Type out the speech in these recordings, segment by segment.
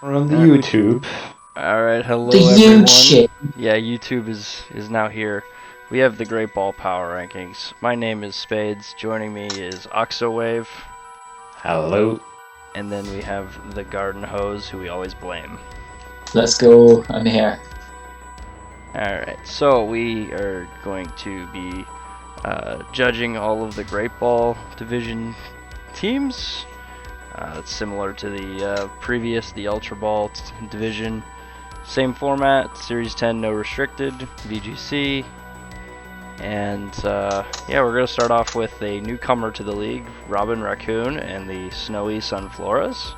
We're on the YouTube. Alright, hello The everyone. huge shit. Yeah, YouTube is now here. We have the Great Ball Power Rankings. My name is Spades. Joining me is Oxowave. Hello. And then we have the Garden Hose, who we always blame. Let's go. I'm here. Alright, so we are going to be judging all of the Great Ball Division teams. It's similar to the previous, the Ultra Ball Division. Same format, Series 10, no restricted, VGC. And yeah, we're going to start off with a newcomer to the league, Robin Raccoon and the Snowy Sunfloras.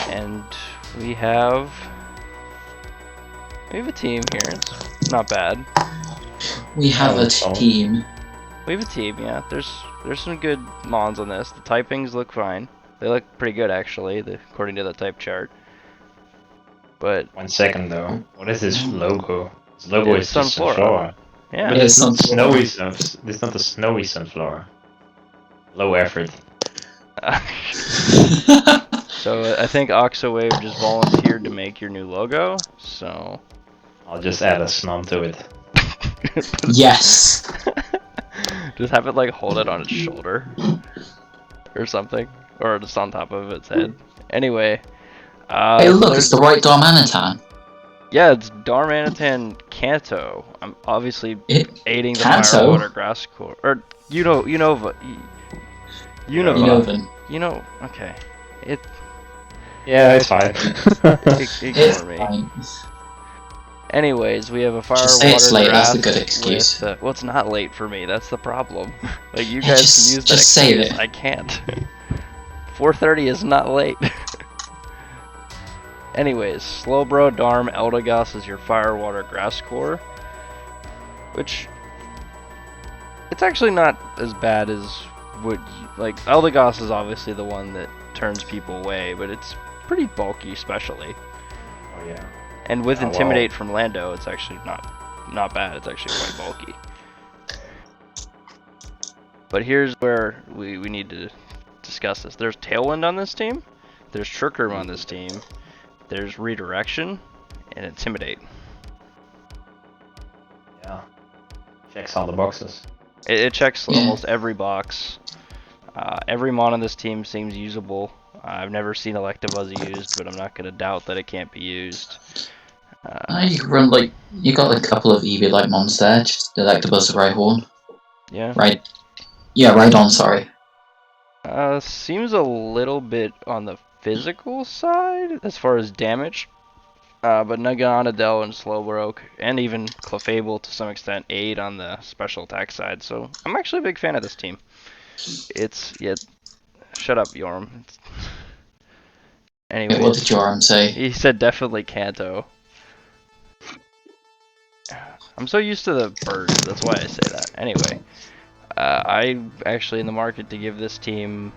And we have a team here. It's not bad. We have a team. We have a team, yeah. There's some good mons on this. The typings look fine. They look pretty good actually, according to the type chart. But 1 second though. What is this logo? This logo is just sunflower. Yeah. But it's not snowy. It's not the snowy sunflower. Low effort. So I think Oxowave just volunteered to make your new logo. So I'll just add a snom to it. Yes. Just have it like hold it on its shoulder or something, or just on top of its head. Anyway. Hey, look, it's the white Darmanitan. Yeah, it's Darmanitan Kanto. I'm obviously aiding the Kanto? Firewater Grass Core. Or, Unova. Okay. Yeah, it's fine. Ignore me. Anyways, we have a Firewater Just say it's late, Grass that's a good excuse. well, it's not late for me, that's the problem. Like, you guys can use that just say excuse. it. I can't. 4:30 is not late. Anyways, Slowbro, Darm, Eldegoss is your Firewater Grass Core. Which, it's actually not as bad as like, Eldegoss is obviously the one that turns people away, but it's pretty bulky especially. Oh yeah. And with Intimidate from Lando, it's actually not bad, it's actually quite bulky. But here's where we need to discuss this. There's Tailwind on this team, there's Trick Room on this team, there's Redirection, and Intimidate. Yeah. Checks all the boxes. It checks almost every box. Every mon on this team seems usable. I've never seen Electabuzz used, but I'm not going to doubt that it can't be used. You can run, like, you got a couple of EV-like mons there, just Electabuzz, the Rhyhorn. Yeah? Rhydon, sorry. Seems a little bit on the physical side as far as damage, but Naganadel and Slowbro and even Clefable to some extent aid on the special attack side, so I'm actually a big fan of this team. Shut up, Yorm. Anyway, What did Joram say? he said definitely Kanto. I'm so used to the birds, that's why I say that. Anyway, I'm actually in the market to give this team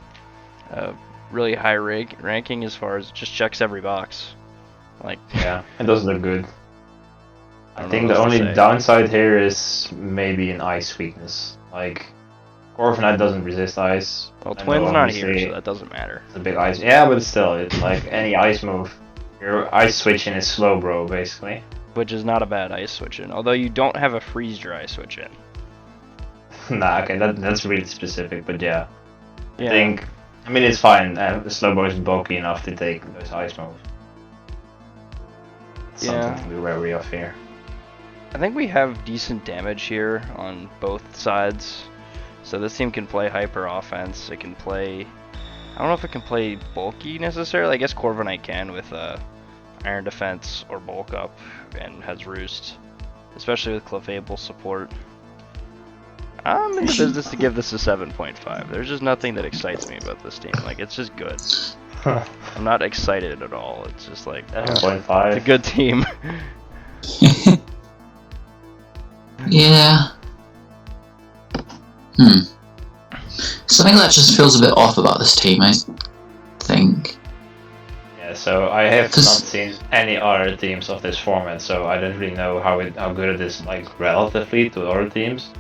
a really high ranking as far as it just checks every box. Like, yeah, it does look good. I think the only downside here is maybe an ice weakness. Like, Corviknight doesn't resist ice. Well, Twin's not here, so that doesn't matter. It's a big ice. Yeah, but still, it's like any ice move. Your ice switching is slow, bro, basically. Which is not a bad ice switch in, although you don't have a freeze dry switch in. Nah, okay, that's really specific, but yeah. I mean, it's fine. The Slowbro is bulky enough to take those ice moves. Something to be wary of here. I think we have decent damage here on both sides. So this team can play hyper offense. It can play, I don't know if it can play bulky necessarily. I guess Corviknight can with Iron Defense or Bulk Up and has Roost, especially with Clefable support. I'm in the business to give this a 7.5. There's just nothing that excites me about this team. Like, it's just good. I'm not excited at all. It's just like 7.5. It's a good team. Yeah. Something that just feels a bit off about this team, I think. Yeah, so I have not seen any other teams of this format, so I don't really know how good it is, like, relatively to other teams.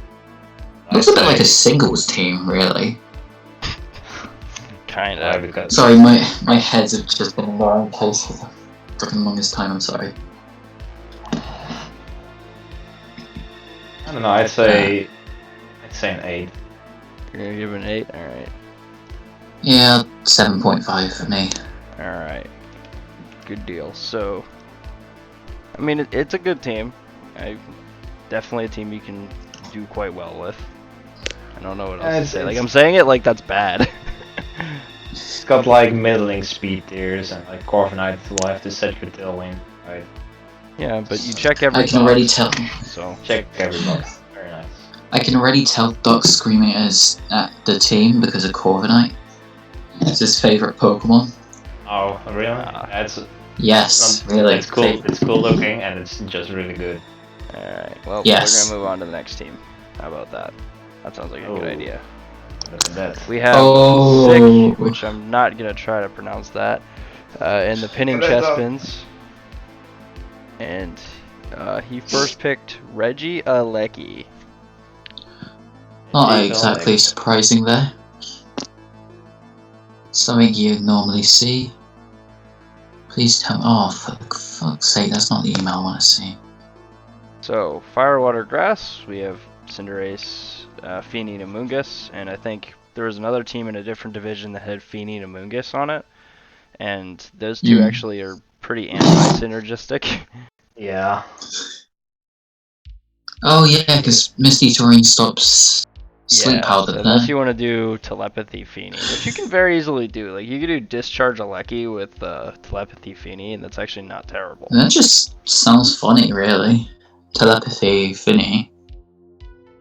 Looks a bit like a singles team, really. Kinda. because Sorry, my heads have just been in the wrong place for the freaking longest time. I'm sorry. I don't know. I'd say an 8. You're gonna give it an 8? Alright. Yeah, 7.5 for me. Alright. Good deal. So, I mean, it's a good team. Definitely a team you can do quite well with. I don't know what else to say. Like, I'm saying it like that's bad. It's got like middling speed tiers, and like Corviknight will have to set your tailwind, right? Yeah, but you check every I can already tell. So Check every box. Very nice. I can already tell Doc's screaming at the team because of Corviknight. It's his favorite Pokemon. Oh, really? That's Yes, really. It's cool. It's cool looking, and it's just really good. Alright, well, Yes. we're gonna move on to the next team. How about that? That sounds like a good idea. Look at that. We have Oh. Sick, which I'm not gonna try to pronounce that, in the pinning Chespins. And he first picked Reggie Alecki. Not exactly surprising there. Something you normally see. Please tell. Oh, for fuck's sake, that's not the email I want to see. So, Fire, Water, Grass, we have Cinderace, Feeny, and Amoonguss, and I think there was another team in a different division that had Feeny and Amoonguss on it, and those two actually are pretty anti-synergistic. Yeah. Oh yeah, because Misty Terrain stops sleep powder. Unless you want to do Telepathy Feeny, which you can very easily do. Like, you can do Discharge Alecki with Telepathy Feeny, and that's actually not terrible. That just sounds funny, really. Telepathy Finny.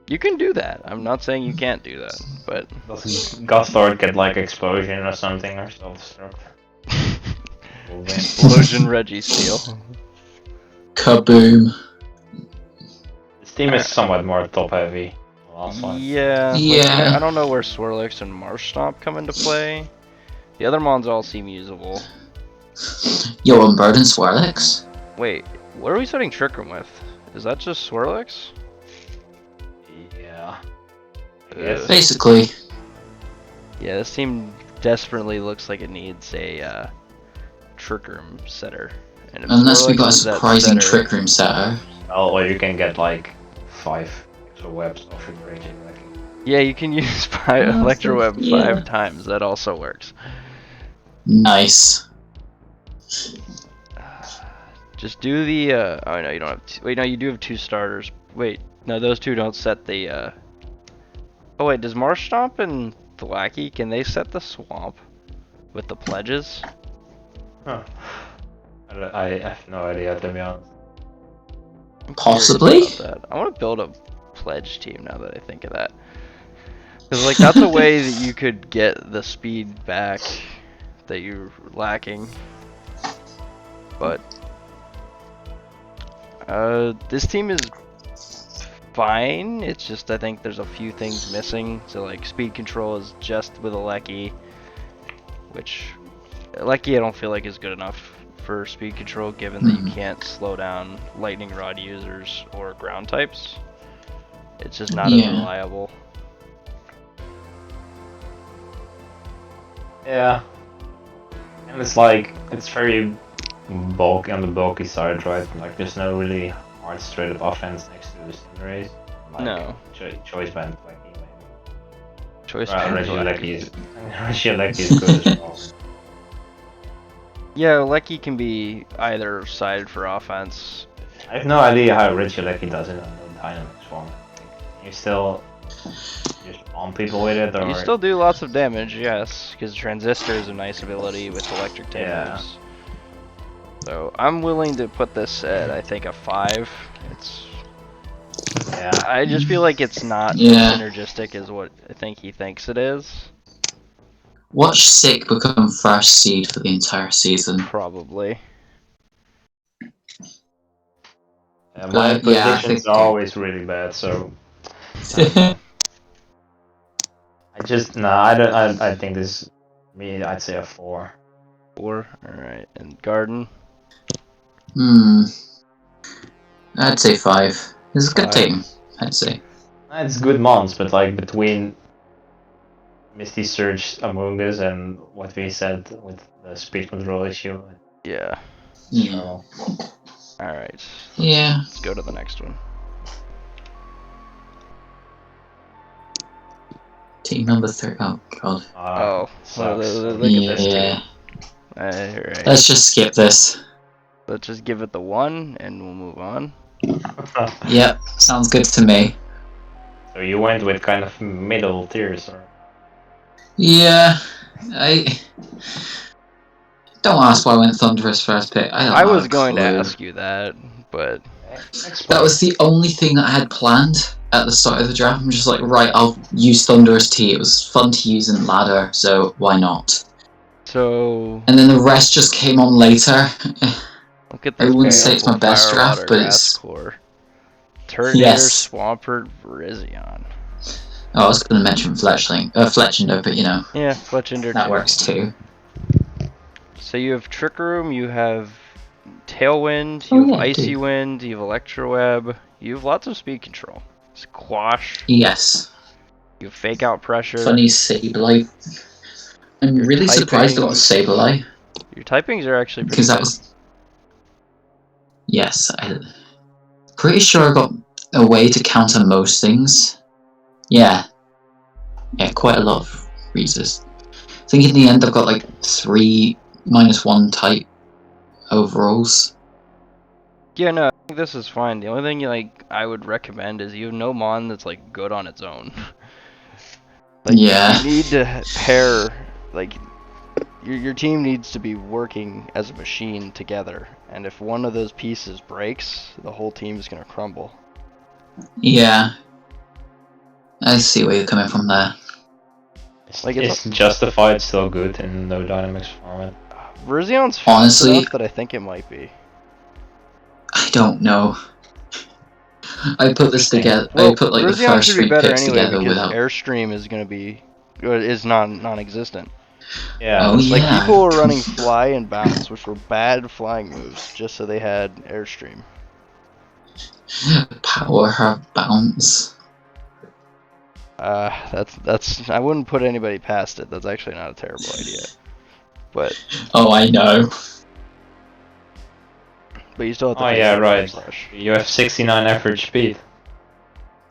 You can do that. I'm not saying you can't do that, but Does Godstart get like explosion or something or self-destruct? Explosion Registeel. Kaboom. This team is somewhat more top-heavy. Yeah. Yeah. Like, I don't know where Swirlix and Marsh Stomp come into play. The other mons all seem usable. Yo, Unburden Swirlix? Wait, what are we setting Trick Room with? Is that just Swirlix? Yeah. Basically. Yeah, this team desperately looks like it needs a Trick Room setter. And if Unless we Swirlix got a is that surprising setter- Trick Room setter. Well, or you can get like 5 extra webs off your raging. Yeah, you can use Electroweb 5 times. That also works. Nice. Just do the. Oh no, you don't have. Wait, no, you do have 2 starters. Wait, no, those 2 don't set the. Oh wait, does Marsh Stomp and Thwacky, can they set the swamp with the pledges? Huh. I have no idea, to be honest. Possibly? I want to build a pledge team now that I think of that. Because like that's a way that you could get the speed back that you're lacking. But this team is fine. It's just I think there's a few things missing. So like speed control is just with Alecki, which Alecki I don't feel like is good enough for speed control, given that you can't slow down lightning rod users or ground types. It's just not as reliable. Yeah. And it's like, it's very bulky on the bulky side, right? Like there's no really hard straight up offense next to the Cinderace. Like, No. Choice band like maybe. Choice Regieleki is good as well. Yeah, Lecky can be either side for offense. I have no idea how Regieleki does it on the Dynamics form. You still just bomb people with it, or You still do lots of damage, yes, because Transistor is a nice ability with electric type moves. So I'm willing to put this at I think a 5. It's I just feel like it's not as synergistic as what I think he thinks it is. Watch Sick become first seed for the entire season. Probably. My predictions are always really bad, so I just I think this me I'd say a 4. 4, alright. And Garden? I'd say 5. It's a good 5. team, I'd say. It's good mons, but like between Misty Surge Among Us and what we said with the speed control issue. Yeah. Yeah. Alright. Yeah. Let's go to the next one. Team number 3. Oh, God. Oh, well, sucks. look at this Yeah. team. Alright. Let's just skip this. Let's just give it the 1 and we'll move on. Yep, sounds good to me. So you went with kind of middle tiers, or? Yeah, I don't ask why I went Thunderous first pick. I don't was have a going to clue. ask you that, but That was the only thing that I had planned at the start of the draft. I'm just like, right, I'll use Thunderous T. It was fun to use in ladder, so why not? so And then the rest just came on later. look at I this. wouldn't say it's my best draft, but it's... Turtonator, Yes. Swampert, Virizion. Oh, I was going to mention Fletchinder, but you know, Yeah, Fletchinder that too. works too. So you have Trick Room, you have Tailwind, Oh, you have yeah, I Icy do. Wind, you have Electroweb, you have lots of speed control. Squash, Yes. you have Fake Out Pressure. Funny Sableye. I'm Your really surprised I got typings- Sableye. Your typings are actually pretty Because that good. was... Yes, I'm pretty sure I got a way to counter most things. Yeah. Yeah, quite a lot of reasons. I think in the end I've got like 3 -1 type overalls. Yeah, no, I think this is fine. The only thing I would recommend is you have no mon that's like good on its own. Yeah. You need to pair your team needs to be working as a machine together, and if one of those pieces breaks, the whole team is gonna crumble. Yeah. I see where you're coming from there. It's Justified still good in no dynamics format? Verzion's fast Honestly- enough that I think it might be. I don't know. I put this together. Well, I put like the Verzyon first should be 3 better picks anyway together because without. Airstream is gonna be is non-existent. Yeah. Oh, Like yeah. people were running Fly and Bounce, which were bad flying moves, just so they had Airstream. Power her bounce. That's I wouldn't put anybody past it. That's actually not a terrible idea. But Oh, I know. you still have to Oh think yeah, about right. Slash. You have 69 average speed.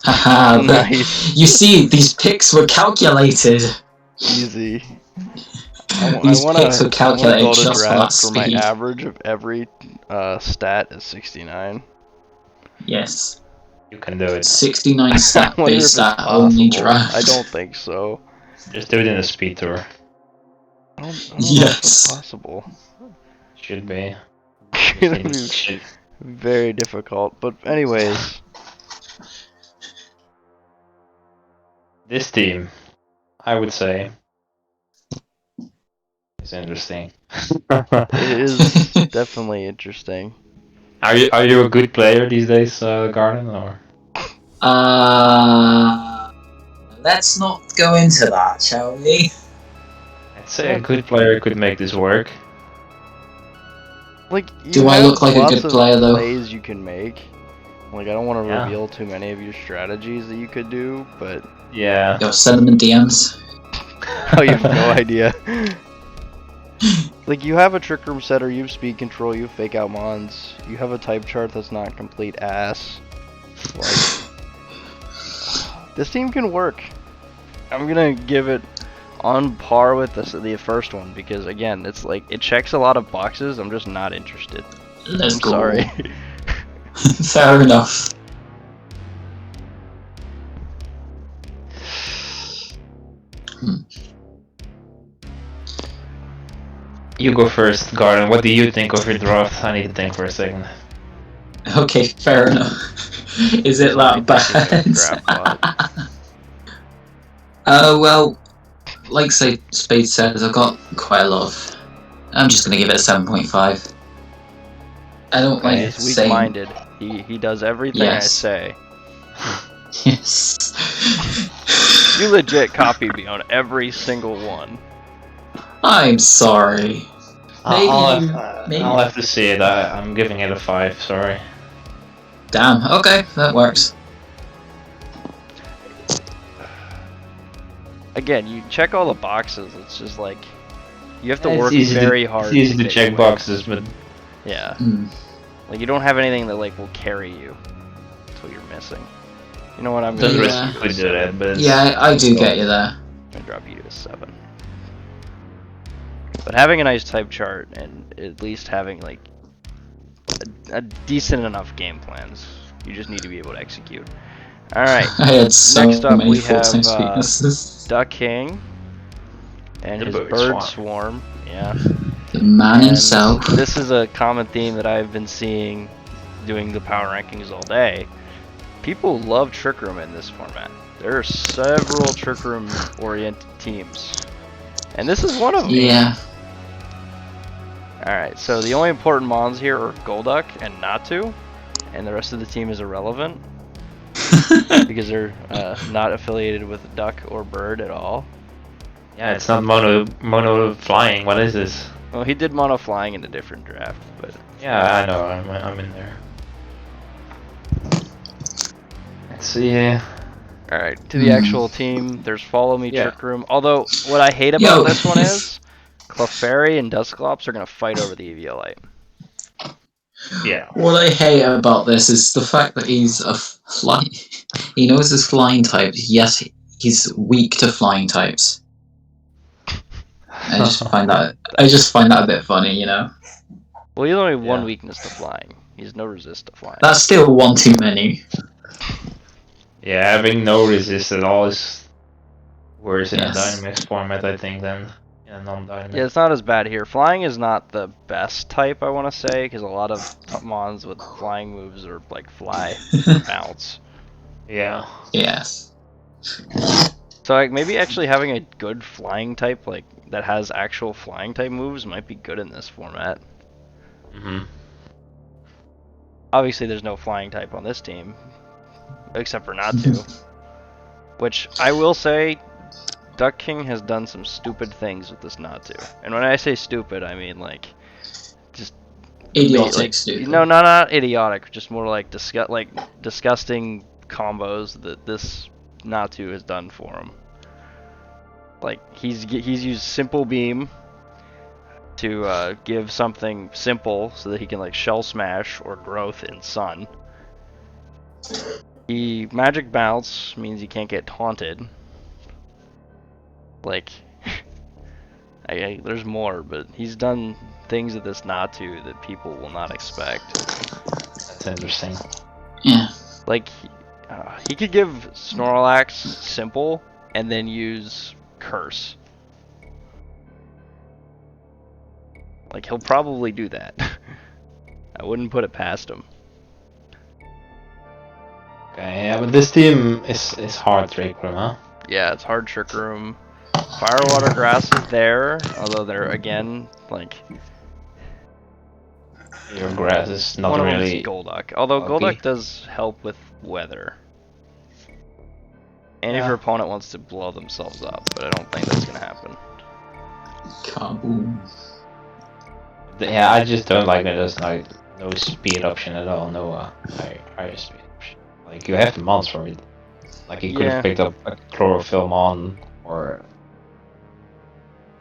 Haha, but Nice. you see, these picks were calculated. Easy. These picks were calculated build a just for that draft for my speed. average of every stat is 69. Yes. You can do it. 69 stat I wonder if based it's stat only possible. draft. I don't think so. Just do it in a speed tour. I don't know if Yes. it's possible. Should be. It'll be very difficult. But anyways, This team, I would say, is interesting. it is definitely interesting. Are you a good player these days, Garden, or? Let's not go into that, shall we? I'd say a good player could make this work. Like, you Do I have look like a lots good of player, though? plays you can make. Like, I don't want to Yeah. reveal too many of your strategies that you could do, but Yeah. Yo, send them in DMs. oh, you have no idea. Like, you have a Trick Room setter, you have speed control, you have fake out mons, you have a type chart that's not complete ass. Like, this team can work. I'm gonna give it on par with the first one because again, it's like it checks a lot of boxes. I'm just not interested. Let's I'm go. sorry. Fair enough. You go first, Garden. What do you think of your draft? I need to think for a second. Okay, fair enough. Is it that Draft bad? bot. Well, like Spade says, I've got quite a lot of... I'm just gonna give it a 7.5. I don't like He's saying... weak-minded. He does everything Yes. I say. Yes. You legit copy me on every single one. I'm sorry. Maybe I'll have to see it. I'm giving it a 5, sorry. Damn, okay, that works. again, you check all the boxes. It's just like you have to It's work easy very to, hard. It's easy to get check your way up. boxes, but Yeah. Mm. Like you don't have anything that like will carry you. That's what you're missing. You know what? I'm it gonna doesn't Yeah. really do that. But Yeah, I do get you there. I'm gonna drop you to a 7. But having a nice type chart and at least having like a decent enough game plans, you just need to be able to execute. All right. I had so Next up many we full have size weaknesses. Duck King and The his bird bird swarm. swarm. Yeah. The man And himself. this is a common theme that I've been seeing doing the power rankings all day. People love Trick Room in this format. There are several Trick Room oriented teams. And this is one of them. Yeah. Alright, so the only important mons here are Golduck and Natu, and the rest of the team is irrelevant because they're not affiliated with Duck or Bird at all. yeah, it's not mono flying. What is this? Well, he did mono flying in a different draft, but Yeah, I know. I'm in there. Let's see. alright, to the actual team, there's Follow Me Yeah. Trick Room. Although, what I hate about this one is Clefairy and Dusclops are going to fight over the Eviolite. Yeah. What I hate about this is the fact that he's a fly. He knows his flying types. Yes, he's weak to flying types. I just find that a bit funny, you know. Well, he's only one Yeah. weakness to flying. He's no resist to flying. That's still one too many. Yeah, having no resist at all is worse in Yes. a Dynamax format, I think, than in a non-Dynamax. Yeah, it's not as bad here. Flying is not the best type, I want to say, because a lot of mons with flying moves are like fly or bounce. Yeah. Yes. So like maybe actually having a good flying type like that has actual flying type moves might be good in this format. Mhm. Obviously, there's no flying type on this team, except for Natu. Which I will say, Duck King has done some stupid things with this Natu. And when I say stupid, I mean like just Idiotic like, stupid. No, not idiotic. Just more like disgusting combos that this Natu has done for him. Like he's used Simple Beam to give something simple so that he can like Shell Smash or Growth in Sun. He Magic Bounce means he can't get taunted. Like, there's more, but he's done things with this Natu that people will not expect. That's interesting. Yeah. Like, he could give Snorlax simple and then use Curse. Like, he'll probably do that. I wouldn't put it past him. Okay, yeah, but this team is hard Trick Room, huh? Yeah, it's hard Trick Room. Fire, Water, Grass is there, although they're, again, like... Your grass is not one of really. them's Golduck. Although OP. Golduck does help with weather. And if Yeah. your opponent wants to blow themselves up, but I don't think that's gonna happen. Kaboom. Yeah, I just don't like that there's no speed option at all, no higher speed option. Like, you have the mons for it. Like, you could Yeah. have picked up a Chlorophyll mon, or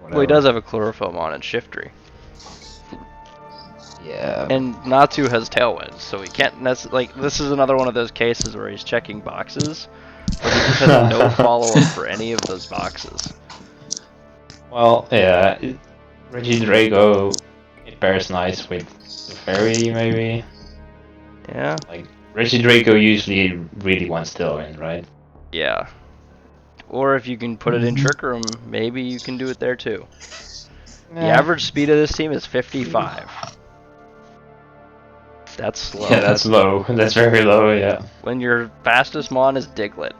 whatever. Well, he does have a Chlorophyll on and Shiftry. Yeah. And Natu has Tailwind, so he can't like, this is another one of those cases where he's checking boxes, but he just has no follow-up for any of those boxes. Well, yeah, Regidrago, it pairs nice with the fairy, maybe. Yeah? Like, Regidrago usually really wants Tailwind, right? Yeah. Or if you can put it in Trick Room, maybe you can do it there too. The average speed of this team is 55. That's slow. Yeah, that's low. That's very low, yeah. When your fastest mon is Diglett.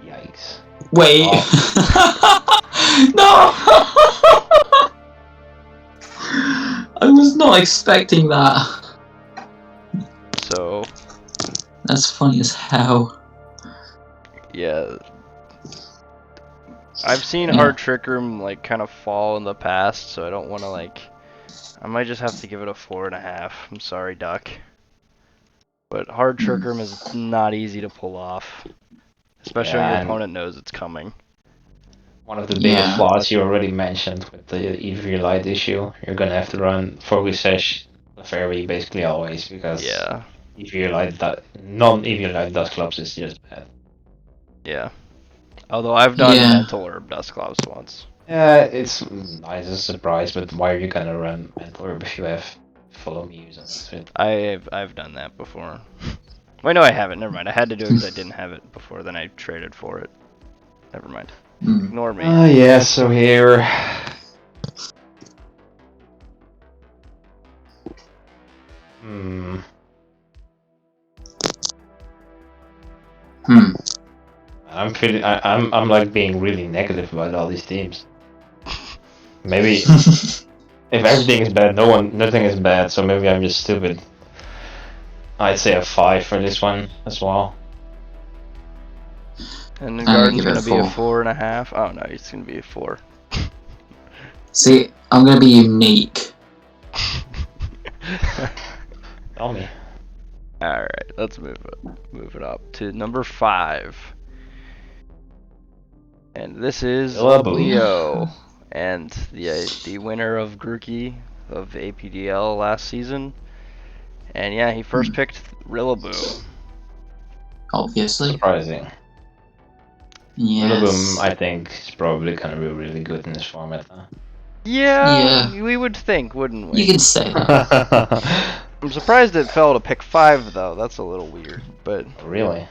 Yikes. Wait. No! I was not expecting that. So, That's funny as hell. yeah. I've seen Yeah. Hard Trick Room like kind of fall in the past, so I don't want to like... I might just have to give it a 4.5. I'm sorry, Duck. But Hard Trick Room is not easy to pull off. especially when your and opponent knows it's coming. one of the biggest Yeah. flaws you already mentioned with the EV light issue, you're gonna have to run Focus Sash Fairy basically always because Yeah, EV light, non-EV light dust clubs is just bad. yeah. Although I've done Yeah. Mental Herb Dustclops once. Yeah, it's nice as a surprise, but why are you gonna run Mental Herb if you have Follow Me use on it? I've done that before. Wait, no, I haven't. Never mind. I had to do it because I didn't have it before. Then I traded for it. Never mind. Mm. Ignore me. Yeah, so here. Hmm. Hmm. I'm like being really negative about all these teams. Maybe if everything is bad, nothing is bad. So maybe I'm just stupid. I'd say a 5 for this one as well. And the I'm gonna Garden's give it gonna a be a 4. 4.5. Oh no, it's gonna be a 4. See, I'm gonna be unique. Tell me. All right, let's move it up to number 5. And this is Rillaboom. Leo, and the winner of Grookey of APDL last season. And yeah, he first picked Rillaboom. Obviously. Surprising. Yes. Rillaboom, I think, is probably gonna be really good in this format. Huh? Yeah, Yeah. we would think, wouldn't we? You can say that. I'm surprised it fell to pick 5 though. That's a little weird, but Really?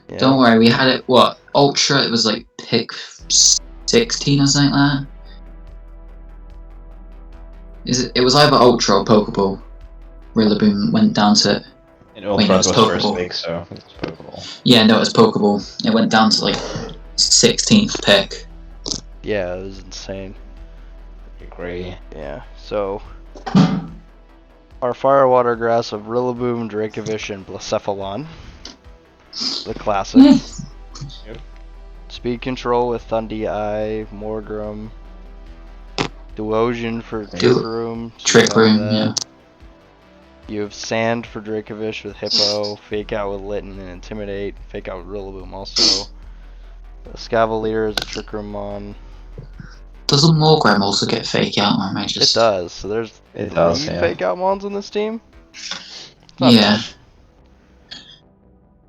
yeah. Don't worry, we had it, what, Ultra, it was like pick 16 or something like that? It was either Ultra or Pokeball. Rillaboom went down to... In Wait, Ultra no, it it's was first Pokeball. pick, so it's Pokeball. Yeah, no, it was Pokeball. It went down to like 16th pick. Yeah, it was insane. I agree. Yeah, so our Fire Water Grass of Rillaboom, Dracovish, and Blacephalon. The classic. Yeah. Speed Control with Thundee-Eye, Morgrem, Duosion for Trick Room. Trick Room, yeah. You have Sand for Dracovish with Hippo, Fake Out with Litten and Intimidate, Fake Out with Rillaboom also. Scavalier is a Trick Room mon. Doesn't Morgrem also get Fake Out, or am I It just... does, so there's It 3 does, yeah. Fake Out mons on this team. It's not Yeah. bad.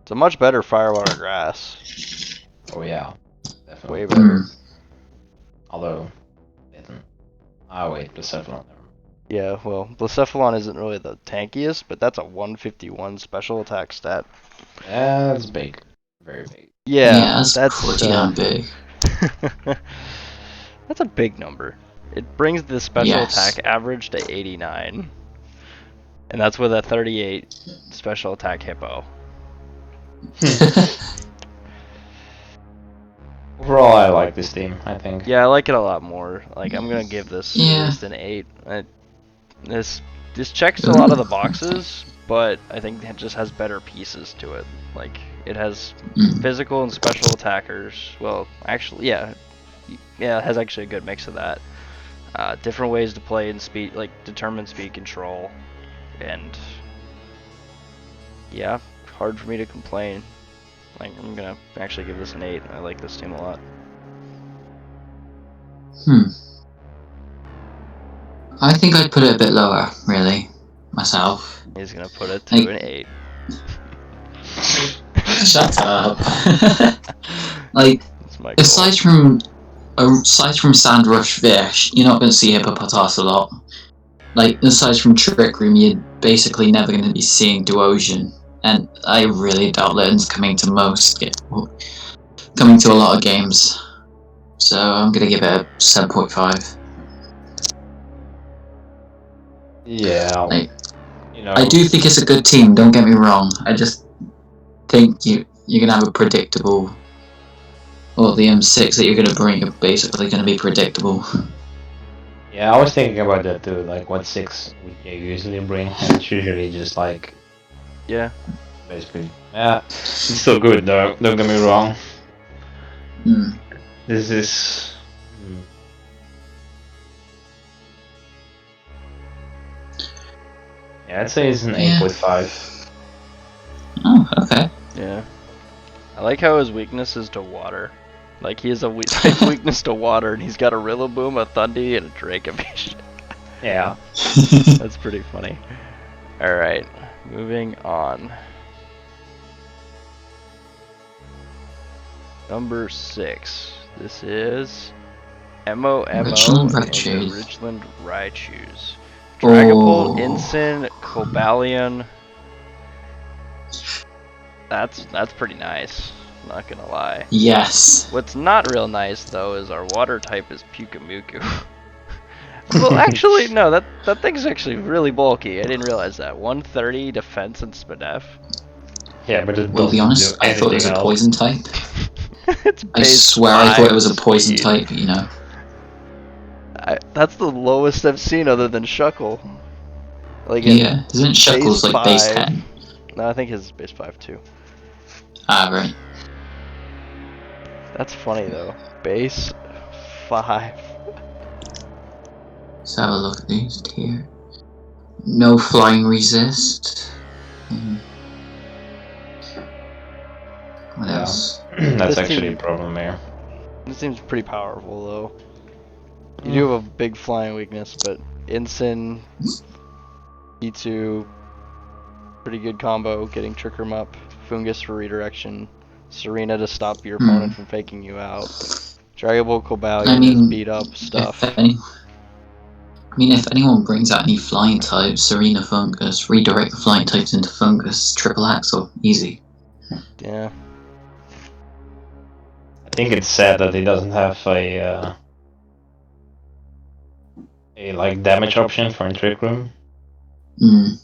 It's a much better Firewater Grass. Oh yeah. Definitely. Way better. Although, Litten. Ah wait, Blacephalon. Yeah, well, Blacephalon isn't really the tankiest, but that's a 151 special attack stat. Yeah, that's big. Very big. Yeah, that's pretty damn big. That's a big number. It brings the special Yes. attack average to 89. And that's with a 38 special attack Hippo. Overall, I like this team, I think. Yeah, I like it a lot more. Like, I'm gonna give this Yeah. at least an 8. This checks a lot of the boxes, but I think it just has better pieces to it. Like, it has physical and special attackers. Well, actually, yeah, it has actually a good mix of that. Different ways to play in speed, like determine speed control, and yeah, hard for me to complain. Like, I'm gonna actually give this an 8. I like this team a lot. I think I'd put it a bit lower, really, myself. He's gonna put it to an 8. Shut up. Like, That's my aside from Sandrush Vish, you're not going to see Hippopotas a lot. Like, aside from Trick Room, you're basically never going to be seeing Duosion. And I really doubt Litten's coming to a lot of games. So I'm going to give it a 7.5. Yeah, Like, you know. I do think it's a good team, don't get me wrong. I just think you're going to have a predictable... Well, the M6 that you're going to bring are basically going to be predictable. Yeah, I was thinking about that too. Like, what 6 would you usually bring? And it's usually just like... Yeah. Basically. Yeah, it's still good though, don't get me wrong. This is... Yeah, I'd say it's an 8.5. Oh, okay. Yeah. I like how his weakness is to water. Like he has a weakness to water, and he's got a Rillaboom, a Thundy, and a Dracovish. Yeah. That's pretty funny. Alright, moving on. Number 6. This is MOMO and Richland the Raichu. Richland Raichus. Dragapult, Oh. Ensign, Cobalion. That's pretty nice. Not gonna lie. Yes. What's not real nice though is our water type is Pyukumuku. Well, actually, no. That thing's actually really bulky. I didn't realize that. 130 defense and SPDF. Yeah, but it We'll be doesn't honest, do I thought it was a anything poison type. It's I base swear I thought it was a 5 poison speed. type, you know. That's the lowest I've seen other than Shuckle. Like Yeah, isn't Shuckles base like base 5. 10? No, I think his is base 5 too. Ah, right. That's funny though. Base 5. Let's have a look at these here. No flying resist. What Yeah. else? That's This actually team- a problem here. This seems pretty powerful though. You do have a big flying weakness, but Ensign, E2, pretty good combo, getting Trick Room up, Fungus for redirection, Serena to stop your opponent from faking you out. Dragapult Cobalion I mean, is beat up stuff. If anyone brings out any flying types, Serena Fungus, redirect the flying types into Fungus, triple axle, easy. Yeah. I think it's sad that he doesn't have a like damage option for Trick Room. Mm.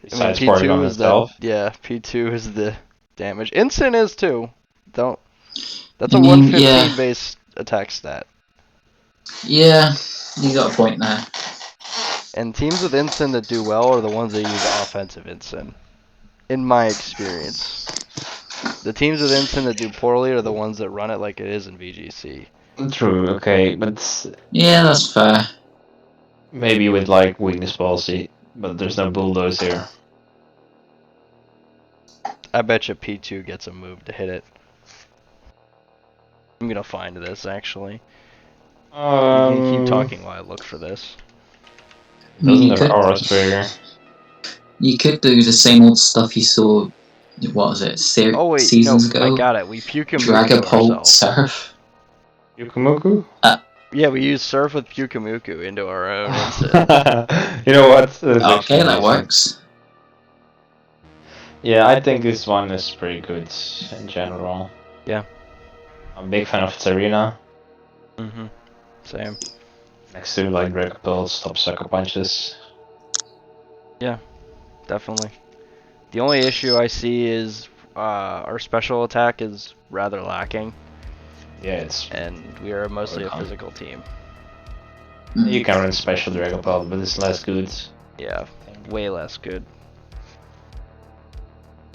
Besides I mean, Porygon P2 is that. itself. Yeah, P2 is the damage. Ensign is too. Don't. That's I a mean, 115 yeah. base attack stat. Yeah, you got a point there. And teams with Ensign that do well are the ones that use offensive Ensign. In my experience. The teams with Ensign that do poorly are the ones that run it like it is in VGC. True, okay, but Yeah, that's fair. maybe with like weakness policy, but there's no bulldoze here. I bet you P2 gets a move to hit it. I'm gonna find this actually. You can keep talking while I look for this. Doesn't You have could, Aura Trigger. you could do the same old stuff you saw, what was it, Oh wait, seasons no, I ago? got it. We Pyukumuku Dragapult ourselves. Surf. Yukumuku? Yeah, we use Surf with Pyukumuku into our own Ensign. You know what? That's Okay, actually that decent. works. Yeah, I think this one is pretty good in general. Yeah. I'm a big fan of Serena. Mm-hmm. Same. Next to like Dragapult, stop sucker punches. Definitely. The only issue I see is our special attack is rather lacking, Yeah, it's and we are mostly a Porygon. physical team. you can run special Dragapult, but it's less good. Yeah, way less good.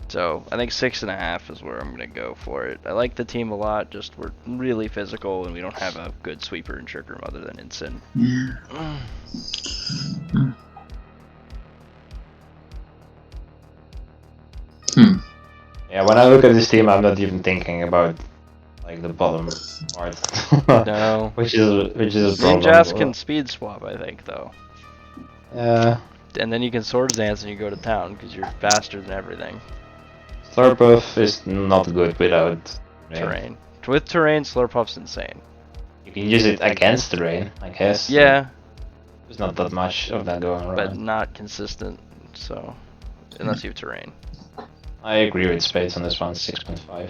So I think 6.5 is where I'm gonna go for it. I like the team a lot. Just we're really physical, and we don't have a good sweeper and trick room other than Ensign. Yeah. Yeah, when I look at this team, I'm not even thinking about like the bottom part. No. which is a problem. Ninjas can speed swap, I think, though. Yeah. And then you can Swords Dance and you go to town because you're faster than everything. Slurpuff is not good without Terrain. With terrain, Slurpuff's insane. You can use it against terrain, I guess. Yeah, There's not that much of that going on. but not consistent. So, unless you have terrain. I agree with Spades on this one, 6.5.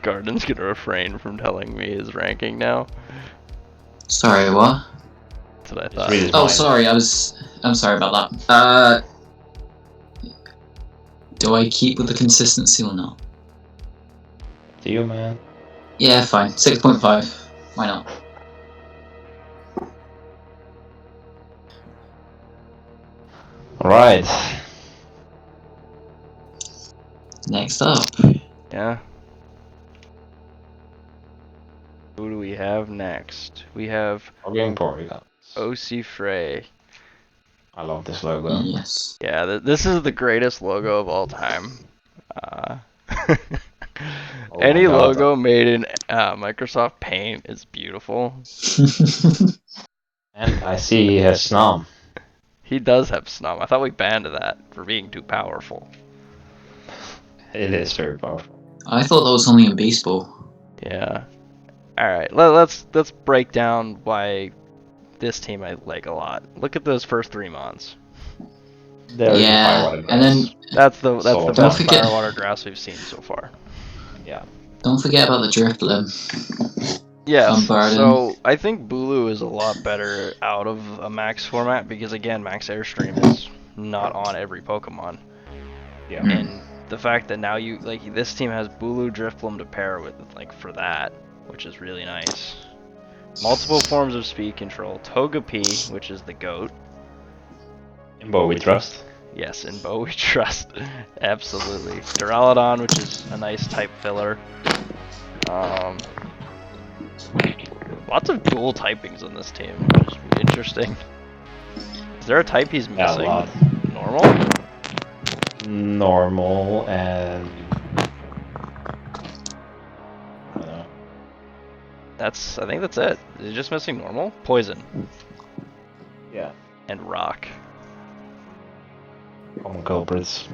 Garden's gonna refrain from telling me his ranking now. Sorry, what? That's what I thought. Read his Oh, mind. sorry, I'm sorry about that. Do I keep with the consistency or not? To you, man. Yeah, fine. 6.5. Why not? Alright. Next up. Yeah. Who do we have next? We have We're getting Porygon. OC Frey. I love this logo. Yes. Yeah, this is the greatest logo of all time. Uh, Oh any my God. logo made in Microsoft Paint is beautiful. And I see he has Snom. He does have Snom. I thought we banned that for being too powerful. It is very powerful. I thought that was only in baseball. Yeah. All right. Let's break down why this team I like a lot. Look at those first 3 mons. There is Yeah, Firewater and Grass. then That's the Don't best forget- firewater grass we've seen so far. Yeah. Don't forget about the Drifloon. Yes. Bombarding. So I think Bulu is a lot better out of a max format because again, max airstream is not on every Pokemon, Yeah. Mm. and the fact that now you like this team has Bulu Drifloon to pair with like for that, which is really nice. Multiple forms of speed control. Togepi, which is the goat. In Bo we trust. Yes, in Bo we trust. Absolutely. Duraludon, which is a nice type filler. Lots of dual typings on this team, which is interesting. Is there a type he's Yeah, a missing? lot. Normal? Normal and I don't know. I think that's it. Is he just missing normal? Poison. Yeah. And rock. Common culprits.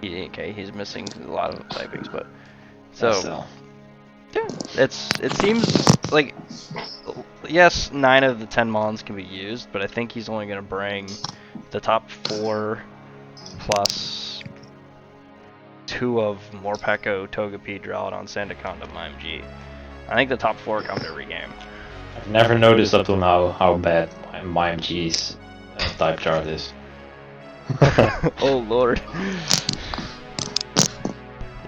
Okay, he's missing a lot of typings, but Yeah, so yeah, it seems like yes, 9 of the 10 mons can be used, but I think he's only gonna bring the top 4 plus 2 of Morpeko, Togepi, Duraludon, Sandaconda, MIMG. I think the top 4 count every game. I've never noticed up till now how bad my MG's type chart is. Oh lord.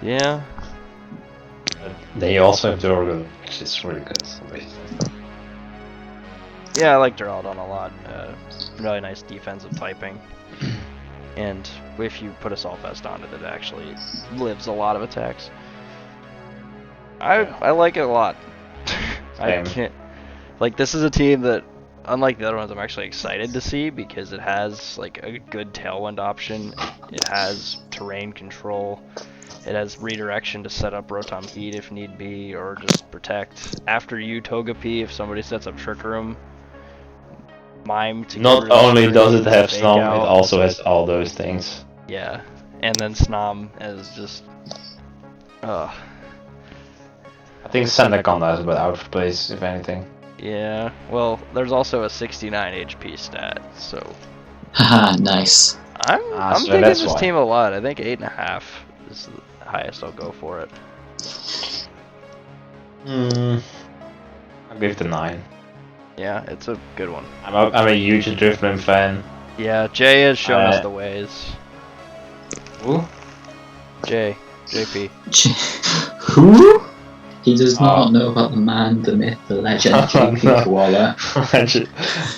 Yeah. They also have Duraludon, which is really good. Yeah, I like Duraludon a lot. Really nice defensive typing. And if you put Assault Vest on it, it actually lives a lot of attacks. I like it a lot. I Same. can't. Like, this is a team that, unlike the other ones, I'm actually excited to see because it has like a good tailwind option. It has terrain control. It has redirection to set up Rotom Heat if need be, or just protect. After you, Togepi, if somebody sets up Trick Room. Mime to Not get rid of only Scream, does it have Fake Snom, Out. it also has all those things. Yeah, and then Snom as just... I think Sandaconda is a bit out of place, if anything. Yeah, well, there's also a 69 HP stat, so... Haha, nice. I'm so digging that's this why. team a lot. I think 8.5 is the highest I'll go for it. I'll give it a 9. Yeah, it's a good one. I'm a huge Drifloon fan. Yeah, Jay has shown us the ways. Who? JP. Who? He does not Oh. know about the man, the myth, the legend, JP No. Koala.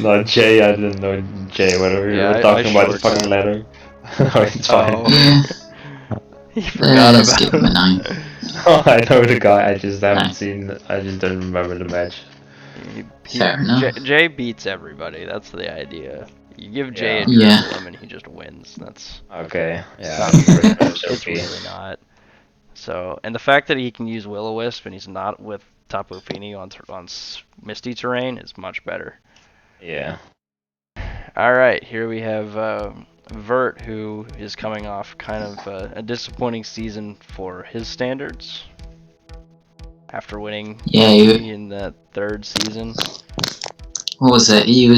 No, Jay, I didn't know Jay, whether we Yeah, were I talking about the shorted fucking it. letter. No, it's fine. Yeah, He forgot let's about give him a 9. I know the guy, I just haven't Nice. seen, I just don't remember the match. Fair enough. Jay beats everybody. That's the idea. You give Jay a Yeah. Drifloon and he just wins. That's Okay, yeah. it's really not. So, and the fact that he can use Will-O-Wisp and he's not with Tapu Fini on misty terrain is much better. Yeah. All right, here we have Vert, who is coming off kind of a disappointing season for his standards after winning Yeah, in that 3rd season. what was it? He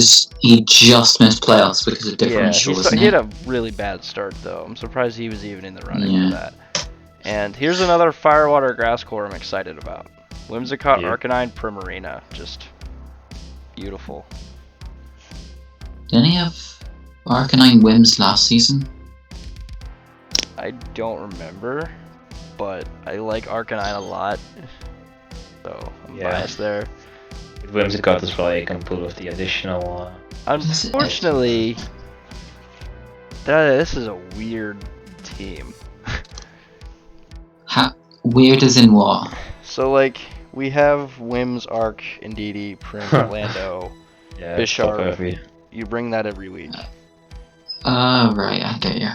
just missed playoffs because of differential, wasn't he had it? a really bad start though. I'm surprised he was even in the running Yeah. for that. And here's another Firewater Grass core I'm excited about. Whimsicott, Yeah. Arcanine, Primarina. Just beautiful. Didn't he have Arcanine Whims last season? I don't remember, but I like Arcanine a lot. So I'm Yeah. biased there. With Whimsicott as well, you can pull with the additional... Unfortunately, this is a weird team. Weird as in what? So like, we have Whims, Arc, Indeedee, Prim, Lando. yeah, Bisharp. top heavy. You bring that every week. Right, I get you.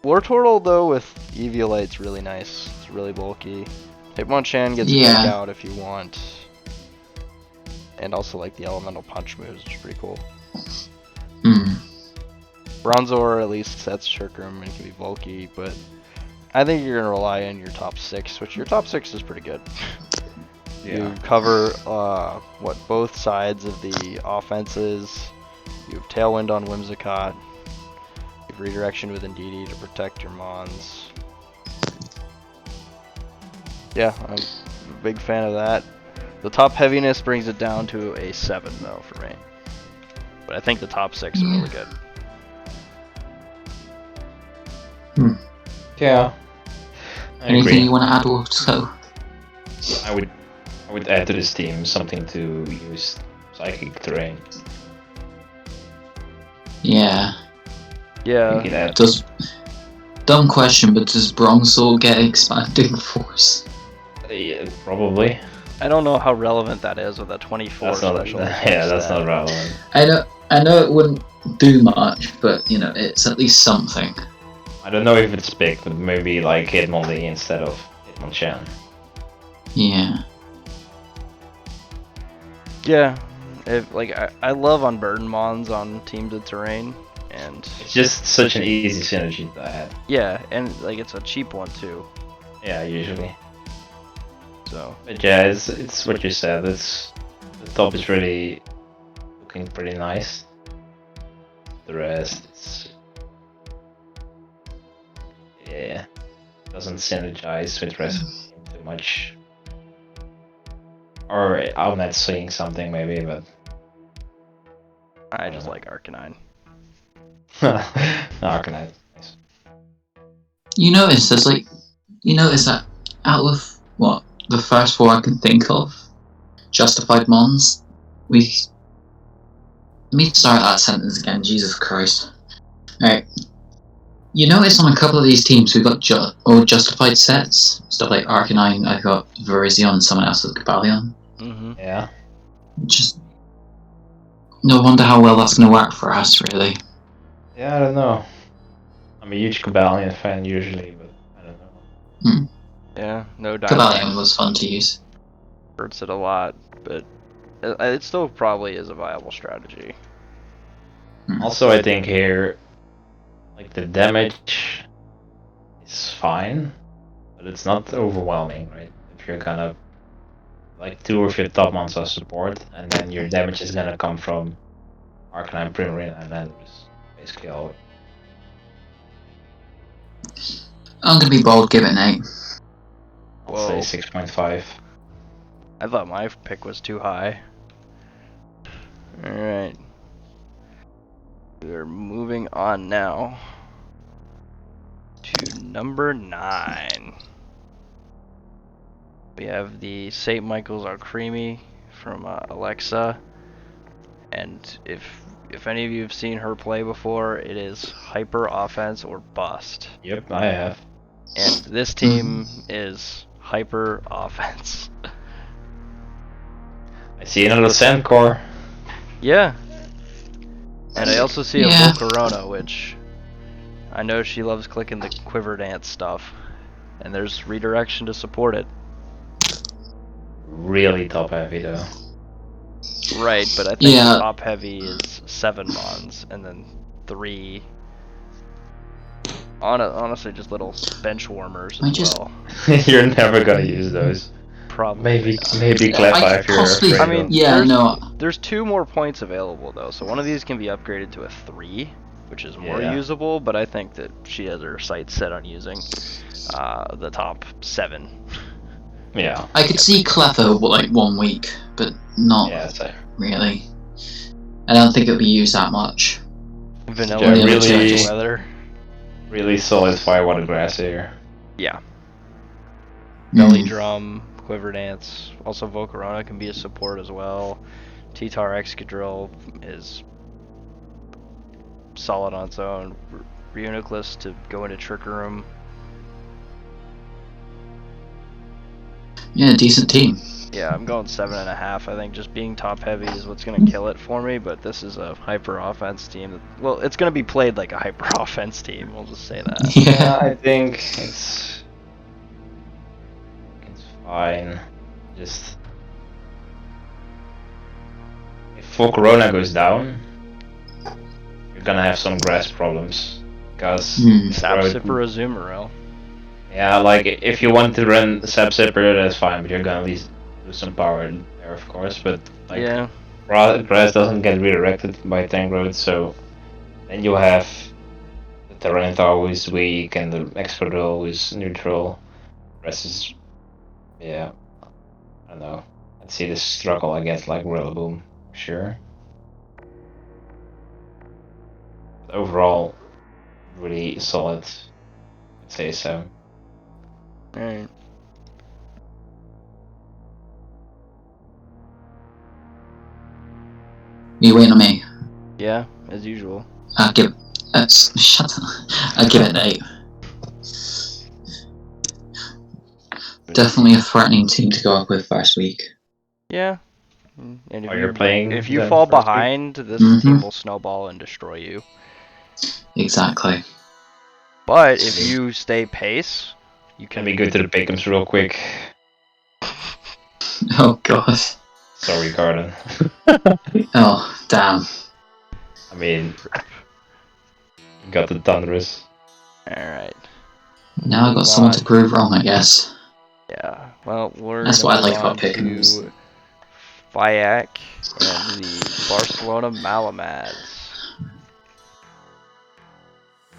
War Turtle, though, with Eviolite's really nice. It's really bulky. Hitmonchan gets Yeah. Fake Out if you want. And also, like, the Elemental Punch moves, which is pretty cool. Hmm. Bronzor at least sets Trick Room and can be bulky, but I think you're going to rely on your top 6, which your top 6 is pretty good. Yeah. You cover, both sides of the offenses. You have Tailwind on Whimsicott. You have Redirection with Indeedee to protect your Mons. Yeah, I'm a big fan of that. The top heaviness brings it down to a 7, though, for me. But I think the top 6 are really good. Yeah. I Anything agree. you want to add, Wolfsco? I would add to this team something to use Psychic Terrain. Yeah. Yeah. You can add. Does dumb question, but does Bronzor get expanding force? Yeah, probably. I don't know how relevant that is with a 24 That's not. special. Yeah, that's not relevant. I know it wouldn't do much, but you know, it's at least something. I don't know if it's big, but maybe like Hitmonlee instead of Hitmonchan. Yeah. Yeah. I love Unburden Mons on Teams of Terrain, and It's just such an easy synergy to add. yeah, and like it's a cheap one too. Yeah, usually. So But yeah, it's what you said. It's the top is really looking pretty nice. The rest, it's yeah, doesn't synergize with the rest of the team too much. Or I'm not seeing something maybe, but I just like Arcanine. Arcanine. Nice. You notice that out of what the first 4 I can think of, Justified Mons, let me start that sentence again. Jesus Christ! All right. You notice on a couple of these teams we've got Justified sets, stuff like Arcanine. I've got Virizion, and someone else with Cobalion. Mm-hmm. Yeah. Just no wonder how well that's going to work for us, really. Yeah, I don't know. I'm a huge Cobalion fan usually, but I don't know. Yeah, no Cobalion Dynamax was fun to use. hurts it a lot, but it still probably is a viable strategy. Also, I think here, like the damage is fine, but it's not overwhelming, right? If you're kind of like 2 of your top monsters are support, and then your damage is gonna come from Arcanine, Primarina, and then just basically all. I'm going to be bold, give it an 8. I'll Whoa. say 6.5. I thought my pick was too high. Alright. We're moving on now to number 9. We have the St. Michael's Are Creamy from Alexa. And if any of you have seen her play before, it is hyper offense or bust. Yep, I have. And this team is hyper offense. I see another Sandcore. Yeah. And I also see Yeah. a Volcarona, which I know she loves clicking the Quiver Dance stuff. And there's redirection to support it. Really top heavy though. Right, but I think Yeah. top heavy is 7 Mons, and then 3... honestly, just little bench warmers I as just- well. You're never gonna use those. Probably. Maybe not. Cleffa if you're possibly- afraid I mean, of. Yeah, there's, no. There's 2 more points available though, so one of these can be upgraded to a 3, which is more Yeah. usable. But I think that she has her sights set on using the top 7. Yeah. I could see Cleffa like 1 week, but not Yeah, so really. I don't think it'll be used that much. Vanilla Yeah, really really- weather. really solid Firewater Grass here. Yeah. Belly Mm. Drum, Quiver Dance. Also, Volcarona can be a support as well. T-Tar Excadrill is solid on its own. Reuniclus to go into Trick Room. Yeah, decent team. Yeah, I'm going 7.5. I think just being top heavy is what's gonna kill it for me. But this is a hyper offense team. Well, it's gonna be played like a hyper offense team. We'll just say that. Yeah. I think it's fine. Just if full Corona goes down, you're gonna have some grass problems because Sap Sipper Azumarill. yeah, like if you want to run Sap Zipper, that's fine, but you're gonna at least lose some power there, of course. But like, Yeah. grass doesn't get redirected by tank road, so then you have the Tyranitar who is weak and the Excadrill who is neutral. The rest is, yeah, I don't know. I'd see the struggle against like Rillaboom, sure. But overall, really solid. I'd say so. Alright. You waiting on me? Yeah, as usual. I'll give. Shut up. I'll give it an 8. Definitely a threatening team to go up with first week. Yeah. And if You're playing if you them fall first week? behind, this Mhm. team will snowball and destroy you. Exactly. But if you stay pace, you Can can we go to the pick'ems real quick? Oh god. Sorry, Carden. Oh damn. I mean, you got the Thunderous. Alright. Now I got Move someone on. to prove wrong, I guess. Yeah. Well, we're That's gonna what I move like about on Pick'ems. to Fayak and the Barcelona Malamads.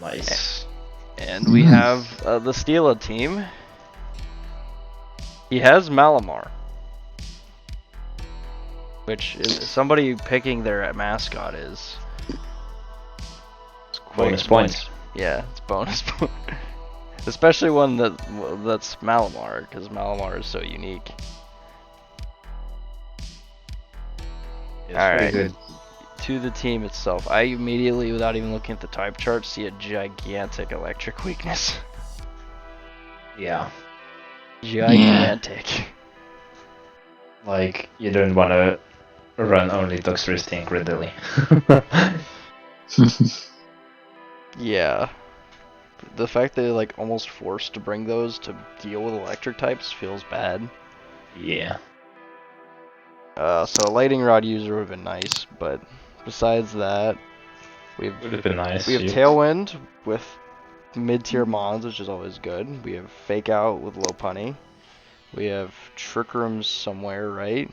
Nice. And we have the Steela team. He has Malamar. Which is somebody picking their mascot is. It's quite- Bonus points. Yeah, it's bonus point. Especially one that's Malamar, because Malamar is so unique. It's Alright. pretty good. To the team itself, I immediately, without even looking at the type chart, see a gigantic electric weakness. Yeah. Gigantic. Like, you don't want to run only Toxtricity and Cradily. Yeah. The fact that they're like almost forced to bring those to deal with electric types feels bad. Yeah. So a lightning rod user would have been nice, but besides that, Would have been nice. we have Tailwind with mid-tier mons, which is always good. We have Fake Out with Lopunny. We have Trick Room somewhere, right?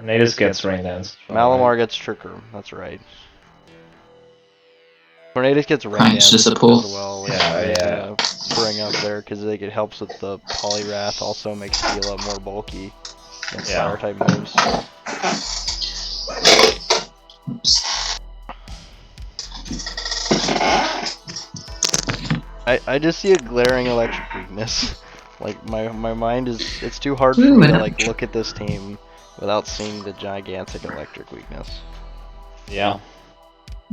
Natus gets Rain Dance. Malamar gets Trick Room, that's right. Tornadus gets Rain Pranks Dance to as support. well, which Yeah, I was yeah. gonna bring up there, because it helps with the Poliwrath, also makes Steela more bulky against Yeah. fire type moves. Oops. I just see a glaring electric weakness. Like my mind is, it's too hard for me to like look at this team without seeing the gigantic electric weakness. Yeah,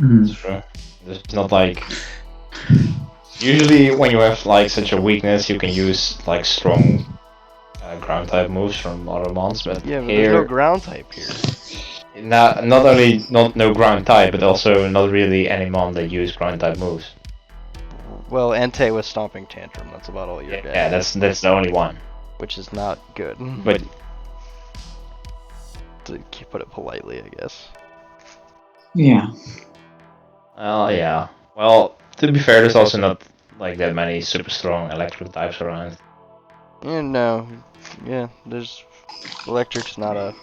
Mm. it's true. It's not like... Usually when you have like such a weakness, you can use like strong ground type moves from other mons, but Yeah, but here... there's no ground type here. Not only no ground type, but also not really any mon that use ground type moves. Well, Entei with Stomping Tantrum, that's about all you're getting. Yeah, that's the only one. Which is not good. But To put it politely, I guess. Yeah. well, yeah. Well, to be fair, there's also not like that many super strong electric types around. Yeah, no. Yeah, there's... Electric's not a...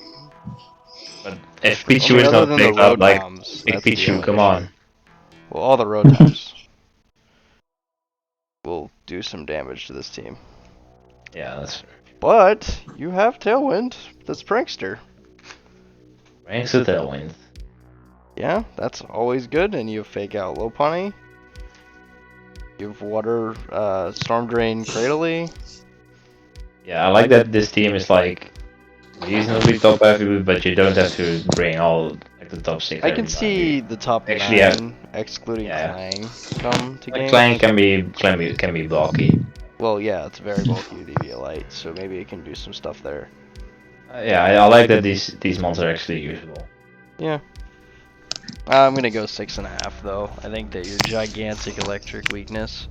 But if I mean, Pichu is other not than the picked up, road like bombs, Big that's the Pichu, only come issue. on. Well, all the road types will do some damage to this team. Yeah, that's But you have Tailwind. That's Prankster. ranks a tailwind. Yeah, that's always good. And you have Fake Out Lopunny. You have Water, Storm Drain Cradily. Yeah, I like that this team is like reasonably top heavy, but you don't have to bring all like the top 6. I can every time. see the top Actually, 9, excluding yeah. Clang, come to Like games. Clang can be bulky. Well, yeah, it's very bulky with EV Light, so maybe it can do some stuff there. Yeah, I like that these monsters are actually usable. Yeah. I'm gonna go 6.5 though. I think that your gigantic electric weakness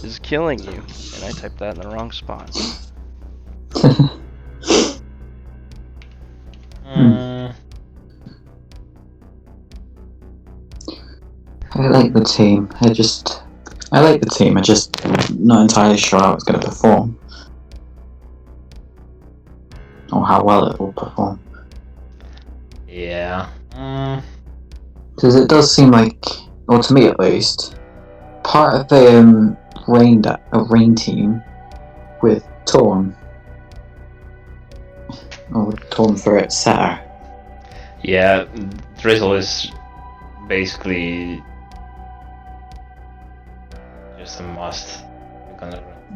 is killing you, and I typed that in the wrong spot. Mm, I like the team. I like the team. I'm just not entirely sure how it's going to perform, or how well it will perform. yeah. Because it does seem like, or to me at least, part of the rain team with Torn, or with Torn for its setter. Yeah, Drizzle is basically just a must.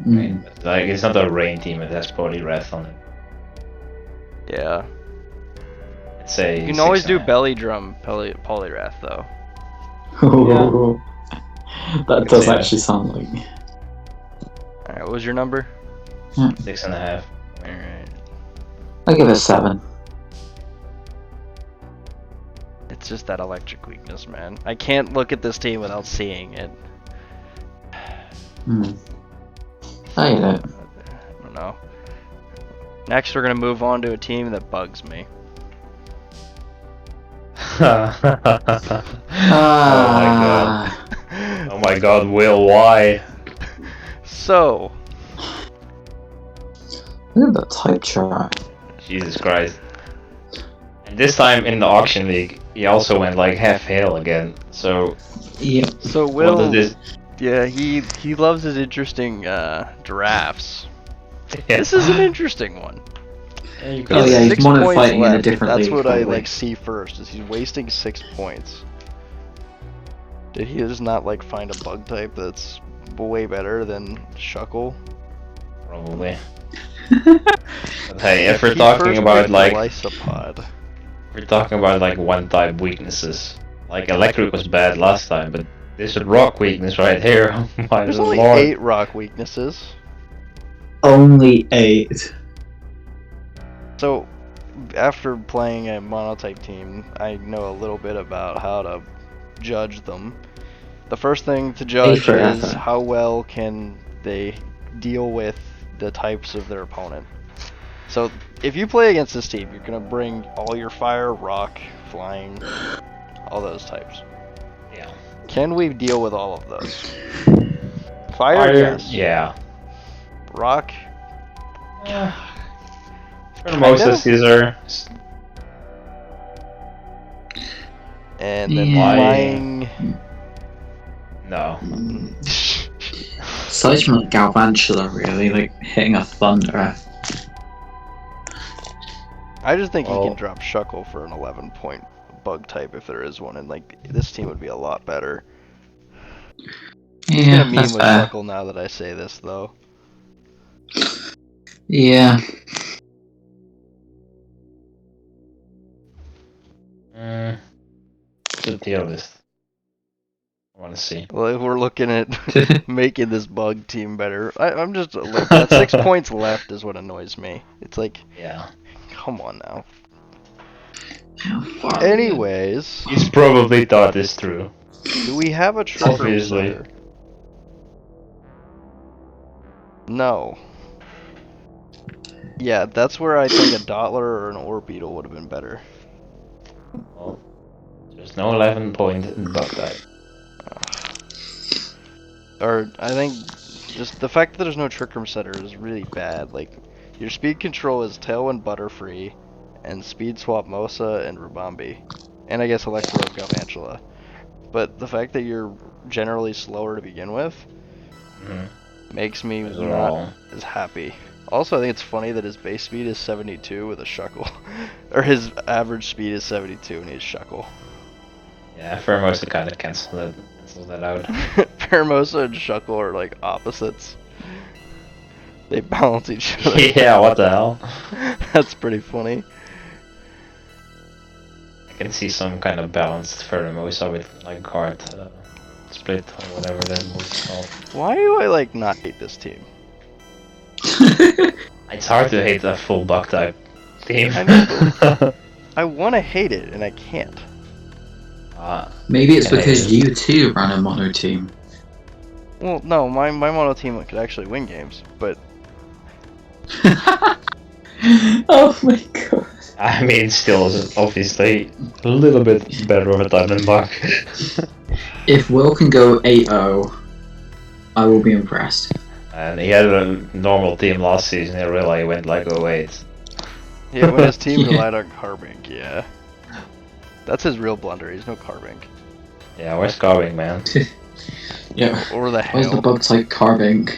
Rain. But, like, it's not a rain team, it has Polywrath on it. Yeah. It's a You can always do 6.5. belly drum Polywrath though. That does actually sound like. Alright, what was your number? 6.5. Alright. I give it a 7. It's just that electric weakness, man. I can't look at this team without seeing it. I get it. I don't know. Next, we're gonna move on to a team that bugs me. Oh my god. Oh my god, Will, why? So, Look at the type chart. Jesus Christ. And this time in the auction league, he also went like half hail again. So, Yeah. so what Will, does this? yeah, he loves his interesting drafts. Yeah. This is an interesting one. You Oh, could- yeah, he's 6 mono points fighting in a left. different That's league, what by I the way. like see first. Is he's wasting 6 points? Did he just not like find a bug type that's way better than Shuckle? Probably. But hey, if we're talking about like, we're talking about like one type weaknesses. Like electric was bad last time, but this is rock weakness right here. Oh my There's lord. only 8 rock weaknesses. Only 8. So, after playing a monotype team, I know a little bit about how to judge them. The first thing to judge forever. is how well can they deal with the types of their opponent. So, if you play against this team, you're gonna bring all your fire, rock, flying, all those types. Yeah. Can we deal with all of those? Fire, yes. Yeah. Rock, For most Kinda? of these are. and then Yeah. flying. No. Aside from like Galvantula, really, like hitting a Thunder. I just think he Oh. can drop Shuckle for an 11-point bug type if there is one, and like this team would be a lot better. It's Yeah, gonna meme that's with fair. Shuckle now that I say this though. Yeah. The tier list. I want to see. Well, if we're looking at making this bug team better, I'm just like that 6 points left is what annoys me. It's like, Yeah. come on now. How far? Anyways, He's probably thought this through. do we have a trigger Obviously. setter? No. Yeah, that's where I think a Dottler or an Orbeetle would have been better. Well, there's no 11-point bug type. Or I think just the fact that there's no Trick Room setter is really bad. Like your speed control is Tailwind Butterfree, and Speed Swap Mosa and Rubambi, and I guess Electro Galvantula. But the fact that you're generally slower to begin with makes me Those are not all. as happy. Also, I think it's funny that his base speed is 72 with a Shuckle, or his average speed is 72 and he's Shuckle. Yeah, Pheromosa kind of cancels that out. Pheromosa and Shuckle are like opposites. They balance each other. Yeah, what the hell? That's pretty funny. I can see some kind of balanced Pheromosa with like guard split or whatever that was called. Why do I like not hate this team? It's hard to hate a full bug type team. I know, I want to hate it, and I can't. Maybe it's Yeah, because yeah. you too ran a mono team. Well, no, my mono team could actually win games, but Oh my god. I mean, still, is obviously a little bit better of a time than Buck. If Will can go 8-0, I will be impressed. And he had a normal team last season. He really went like 08. yeah, when his team Yeah. relied on Carbink, yeah. That's his real blunder, he's no Carbink. Yeah, where's Carving, man? Yeah. Or the Where's the hell. bug type carving?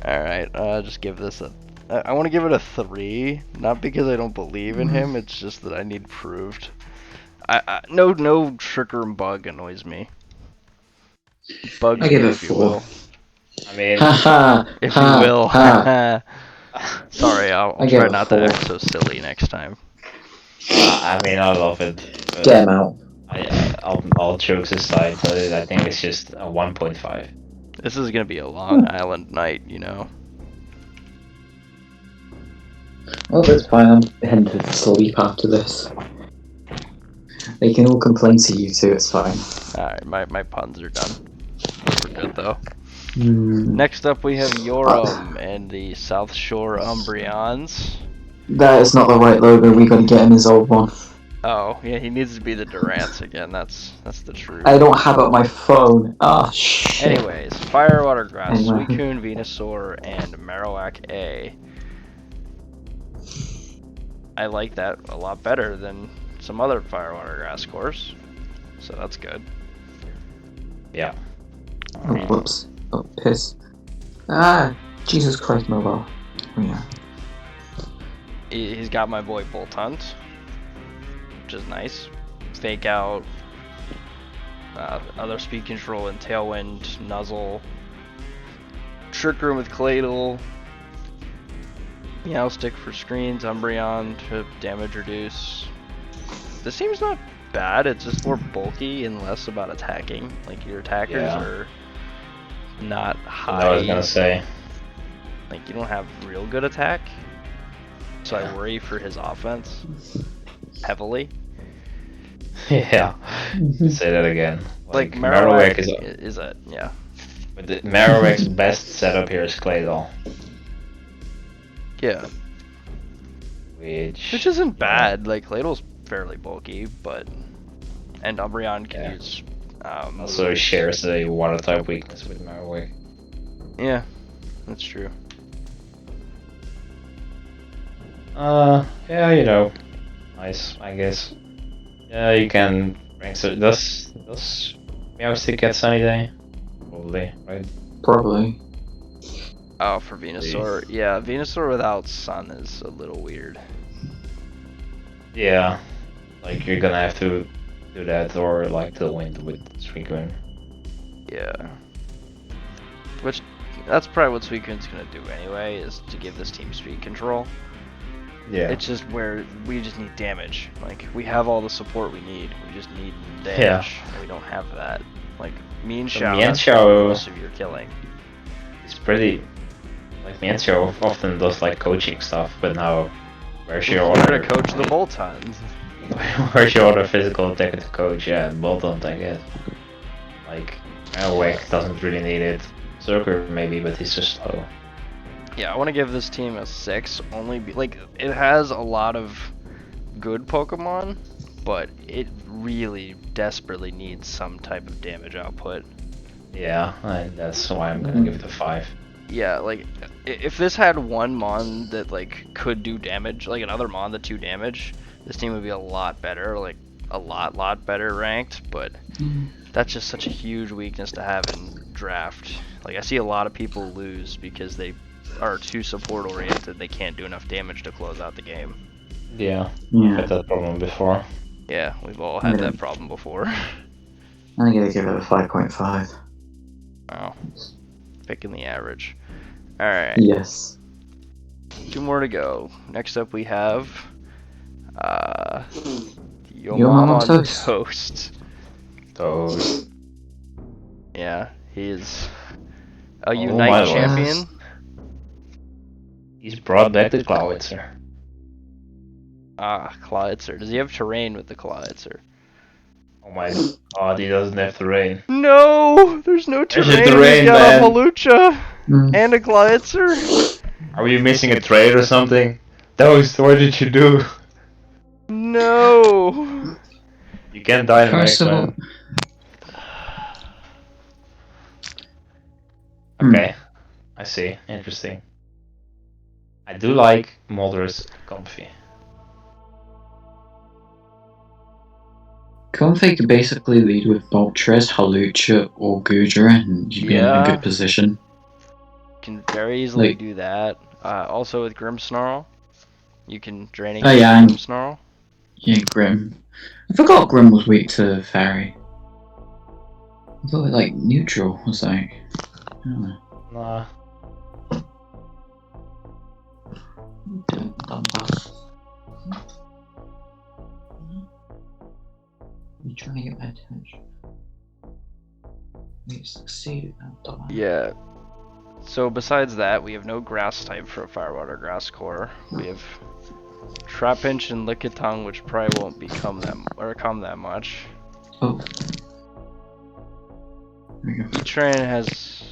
Alright, just give this a... I want to give it a 3, not because I don't believe in him, it's just that I need proved. No Trigger and Bug annoys me. Bugs I give me it if you 4. will. I mean, Haha. If you will. Ha. Sorry, I'll I give try it not to 4. act so silly next time. I mean, I love it. But Get him out. all jokes aside, but I think it's just a 1.5. This is gonna be a Long Island night, you know. Oh, that's fine. I'm heading to sleep after this. They can all complain to you too. It's fine. Alright, my puns are done. We're good though. Hmm. Next up we have Yoram and the South Shore Umbreons. That is not the right logo. We gotta get him his old one. Oh, yeah, he needs to be the Durants again, that's the truth. I don't have it on my phone. Ah, shit. Anyways, Firewater Grass, Anyway. Suicune, Venusaur, and Marowak A. I like that a lot better than some other Firewater Grass course, so that's good. Yeah. Oh, whoops. Oh, piss. Ah, Jesus Christ, mobile. Oh, yeah. He's got my boy Bolt Hunt, which is nice. Fake Out, other speed control and Tailwind, Nuzzle, Trick Room with Claydol, Meowstick for screens, Umbreon to damage reduce. This team's not bad, it's just more bulky and less about attacking. Like, your attackers Yeah. are not high. I was gonna say. Like, you don't have real good attack. So I worry for his offense heavily. Yeah. Say that again. Like Marowak Marowak is a yeah. But Marowak's best setup here is Claydol. Yeah. Which isn't bad. Like Claydol's fairly bulky, but and Umbreon can use also shares a water type weakness with Marowak. Yeah, that's true. Yeah, you know, nice, I guess. Yeah, you can rank. So does Meowstick get Sunny Day? Probably, right? Probably. Oh, for Venusaur, yeah, Venusaur without Sun is a little weird. Yeah, like you're gonna have to do that or like the wind with Suicune. Yeah. Which that's probably what Suicune's gonna do anyway, is to give this team speed control. Yeah. It's just where we just need damage. Like, we have all the support we need. We just need damage. Yeah. And we don't have that. Like, Mienshao So has Mienshao- most of your killing. It's pretty. Like Mienshao often does like coaching stuff, but now where's your We're gonna other coach the Boltons. where's your other physical attacker to coach? Yeah, Bolton, I guess. Like Marowak doesn't really need it. Zerker maybe, but he's just slow. Yeah, I want to give this team a 6. Like, it has a lot of good Pokemon, but it really desperately needs some type of damage output. Yeah, and that's why I'm gonna give it a 5. Yeah, like, if this had one Mon that, like, could do damage, like another Mon that do damage, this team would be a lot better, like, a lot better ranked, but that's just such a huge weakness to have in draft. Like, I see a lot of people lose because they are too support oriented, they can't do enough damage to close out the game. Yeah, Yeah. had that problem before. Yeah, we've all had that problem before. I'm gonna give it a 5.5. Wow. Picking the average. Alright, Yes. 2 more to go. Next up we have Yo Yo Mama Mama Toast. Toast. Those. Yeah, he's a Oh Unite my champion. He's brought back the Clawitzer. Ah, Clawitzer. Does he have terrain with the Clawitzer? Oh my god, he doesn't have terrain. No! There's no There's terrain. a terrain, He's got man. a Halucha Mm. and a Clawitzer. Are we missing a trade or something? Toast, what did you do? No! You can't die in First of all, man. Okay, I see. Interesting. I do like Mulder's Comfy. Comfey could basically lead with Moltres, Halucha, or Gudra, and you'd be in a Yeah. good position. Can very easily Like- do that. Also with Grimmsnarl, you can draining Oh, yeah, and- Grimmsnarl. Yeah, Grim. I forgot Grim was weak to Fairy. I thought like neutral was like. I don't know. Nah. You trying to get my attention? We succeeded. Yeah. So besides that, we have no grass type for a Firewater Grass Core. We have Trapinch and Lickitung, which probably won't become that or come that much. Oh. There we go. E-Train has.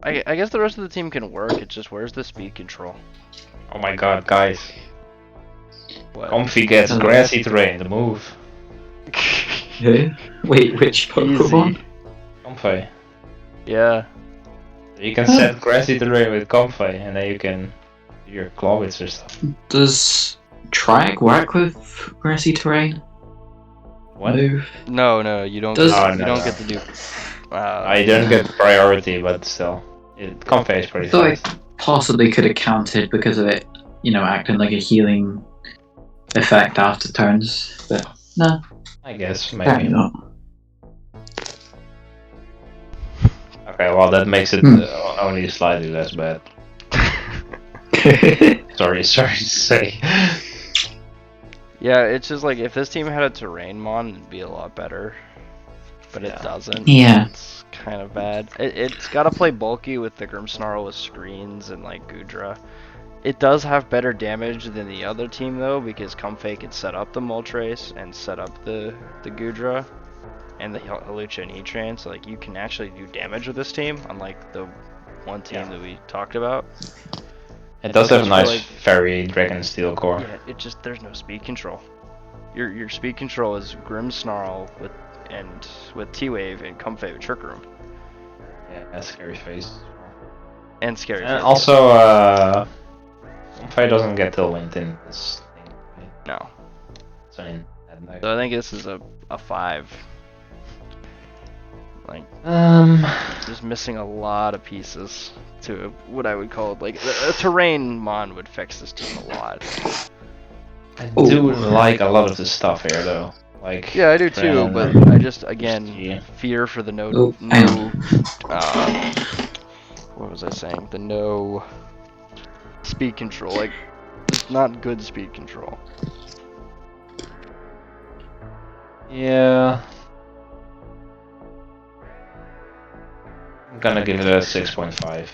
I guess the rest of the team can work. It's just where's the speed control? Oh my god, guys. What? Comfy gets grassy terrain, the move. Who? Wait, which Pokemon? Easy. Comfy. Yeah. You can set grassy terrain with Comfy, and then you can do your Clawitzer stuff. Does Triac work with grassy terrain? What? Move? No, you don't. Does- Get, Oh, you no, don't no. get to do. I don't get priority, but still. Comfy is I pretty thought it fast. possibly could have counted because of it, acting like a healing effect after turns, but no, I guess, apparently maybe. not. Okay, well that makes it Hmm. only slightly less bad. Sorry to say. Yeah, it's just like if this team had a terrain mon, it'd be a lot better. But it Yeah. doesn't. Yeah. It's kind of bad. It's got to play bulky with the Grimmsnarl with screens and like Gudra. It does have better damage than the other team though, because Comfey can set up the Moltres and set up the Gudra and the Halucha and E-Train, so like you can actually do damage with this team, unlike the one team that we talked about. It does have a Just nice like- fairy dragon steel core. Yeah, it just there's no speed control. Your speed control is Grimmsnarl with T-Wave and Comfey with Trick Room Yeah, that's scary face. and Scary And Face. also, Comfy doesn't get Tailwind in this thing. Right? No. So in that deck. So I think this is a 5. Like just missing a lot of pieces to what I would call like a terrain mon would fix this team a lot. I Ooh. do like a lot of the stuff here though. Like Yeah, I do too, Fran, but I just again Yeah. fear for the no Oh, hang what was I saying? The no speed control, like just not good speed control. Yeah. I'm gonna give it a 6.5.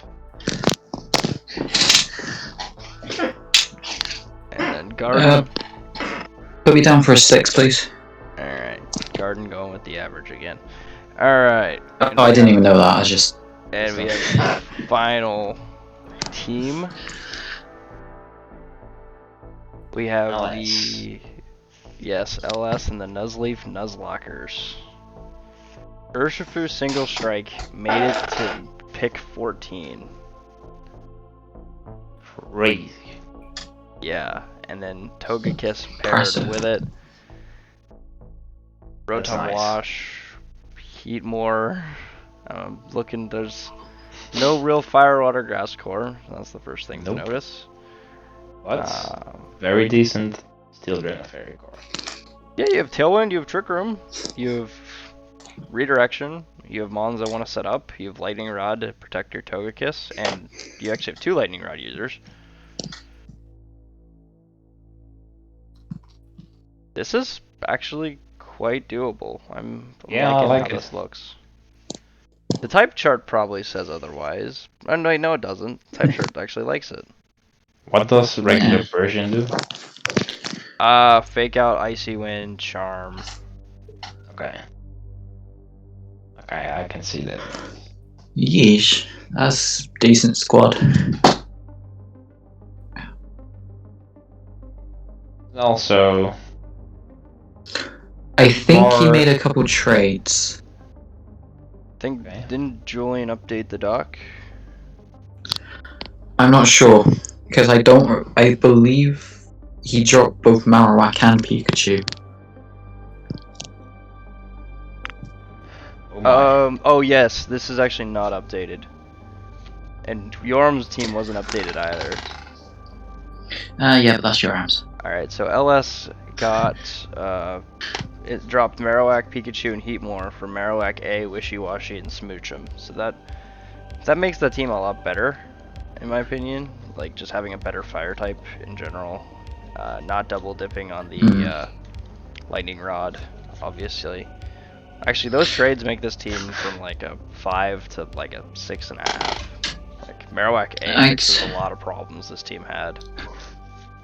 And then Garden. Put me down for a 6, please. Alright. Garden going with the average again. Alright. Oh, I didn't even know that. I just. And we have the final team. We have LS. the LS and the Nuzleaf Nuzlockers. Urshifu single strike made it to pick 14. Crazy. Yeah, and then Togekiss paired Impressive. with it. That's Rotom nice. Wash, Heatmore. Looking, there's no real Fire Water Grass Core. That's the first thing Nope. to notice. What? Very decent Steel Dragon Fairy core. Yeah, you have Tailwind, you have Trick Room, you have Redirection, you have Mons that want to set up, you have Lightning Rod to protect your Togekiss, and you actually have 2 Lightning Rod users. This is actually quite doable. I'm Yeah, I liking like how it. this looks. The type chart probably says otherwise. Oh, no, it doesn't. Type chart actually likes it. What does regular Persian do? Fake out, icy wind, charm. Okay. Okay, I can see that. Yeesh, that's decent squad. Also, I think he More- made a couple trades. Think Okay. didn't Julian update the doc? I'm not sure because I believe he dropped both Marowak and Pikachu. oh my. Oh yes, this is actually not updated. And Yorm's team wasn't updated either. Yeah, but that's your arms. Alright, so LS got, it dropped Marowak, Pikachu, and Heatmore for Marowak A, Wishy-Washy, and Smoochum. So that makes the team a lot better, in my opinion. Like, just having a better fire type in general. Not double dipping on the Lightning Rod, obviously. Actually, those trades make this team from like a 5 to like a 6.5. Like, Marowak A fixes a lot of problems this team had.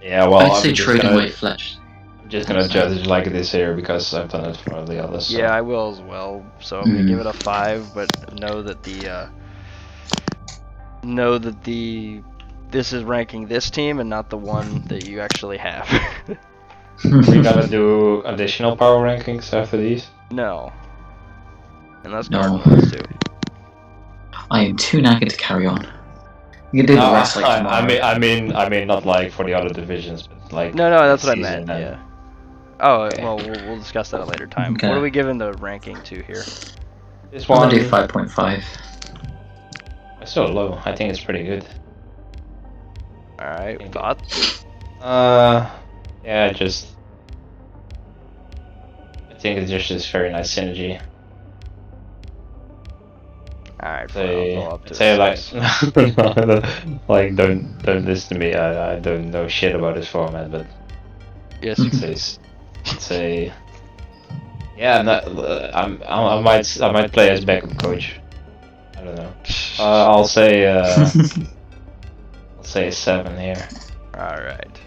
Yeah, well, I'd say trading away Fletch. I'm just gonna judge it like this here because I've done it for the others. So. Yeah, I will as well. So I'm gonna give it a 5, but know that this is ranking this team and not the one that you actually have. We're gonna do additional power rankings after these. No. Unless No. Garden wants to. I am too knackered to carry on. You can do the No, rest like tomorrow. I mean, not like for the other divisions, but like. No, that's what I season meant. and- Yeah. Oh, Okay. well, we'll discuss that at a later time. Okay. What are we giving the ranking to here? This I'm one gonna do 5.5. is so low. I think it's pretty good. Alright, Okay. thoughts? Yeah, just. I think it's just this very nice synergy. Alright, fine, I'll go up to Say a like, 6. like don't listen to me. I don't know shit about this format, but Yes, you do. say, yeah, I might play as backup coach. I don't know. I'll say a 7 here. Alright.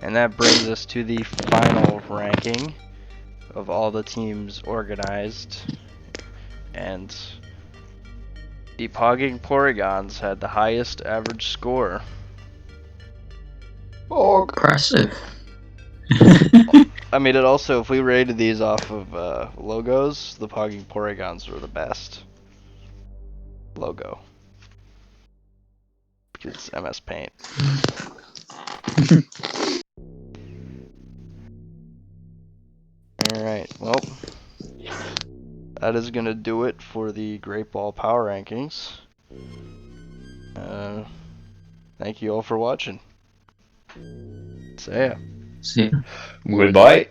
And that brings us to the final ranking of all the teams organized. And the Pogging Porygons had the highest average score. Oh, impressive. I mean, it also, if we rated these off of logos, the Pogging Porygons were the best logo. Because it's MS Paint. Alright, well, that is going to do it for the Great Ball Power Rankings. Thank you all for watching. See ya. See ya. Goodbye.